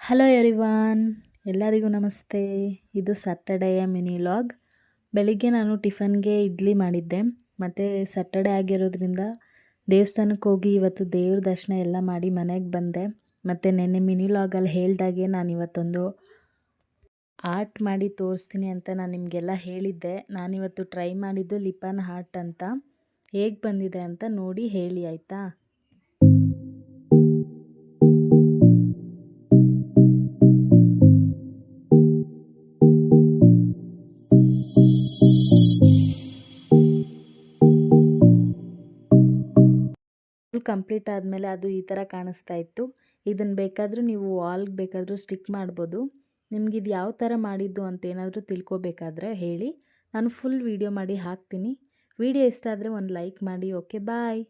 Hello everyone, ಎಲ್ಲರಿಗೂ ನಮಸ್ತೆ. ಇದು ಸ್ಯಾಟರ್ಡೇಯ ಮಿನಿ ಲಾಗ್. ಬೆಳಿಗ್ಗೆ ನಾನು ಟಿಫನ್ಗೆ ಇಡ್ಲಿ ಮಾಡಿದ್ದೆ. ಮತ್ತು ಸ್ಯಾಟರ್ಡೇ ಆಗಿರೋದ್ರಿಂದ ದೇವಸ್ಥಾನಕ್ಕೆ ಹೋಗಿ ಇವತ್ತು ದೇವ್ರ ದರ್ಶನ ಎಲ್ಲ ಮಾಡಿ ಮನೆಗೆ ಬಂದೆ. ಮತ್ತು ನೆನ್ನೆ ಮಿನಿ ಲಾಗಲ್ಲಿ ಹೇಳ್ದಾಗೆ ನಾನು ಇವತ್ತೊಂದು ಆರ್ಟ್ ಮಾಡಿ ತೋರಿಸ್ತೀನಿ ಅಂತ ನಾನು ನಿಮಗೆಲ್ಲ ಹೇಳಿದ್ದೆ. ನಾನಿವತ್ತು ಟ್ರೈ ಮಾಡಿದ್ದು ಲಿಪನ್ ಆರ್ಟ್ ಅಂತ. ಹೇಗೆ ಬಂದಿದೆ ಅಂತ ನೋಡಿ ಹೇಳಿ ಆಯಿತಾ. ಕಂಪ್ಲೀಟ್ ಆದಮೇಲೆ ಅದು ಈ ಥರ ಕಾಣಿಸ್ತಾ ಇತ್ತು. ಇದನ್ನು ಬೇಕಾದರೂ ನೀವು ವಾಲ್ಗೆ ಬೇಕಾದರೂ ಸ್ಟಿಕ್ ಮಾಡ್ಬೋದು. ನಿಮ್ಗೆ ಇದು ಯಾವ ಥರ ಮಾಡಿದ್ದು ಅಂತ ಏನಾದರೂ ತಿಳ್ಕೊಬೇಕಾದ್ರೆ ಹೇಳಿ, ನಾನು ಫುಲ್ ವೀಡಿಯೋ ಮಾಡಿ ಹಾಕ್ತೀನಿ. ವಿಡಿಯೋ ಇಷ್ಟ ಆದರೆ ಒಂದು ಲೈಕ್ ಮಾಡಿ. ಓಕೆ, ಬಾಯ್.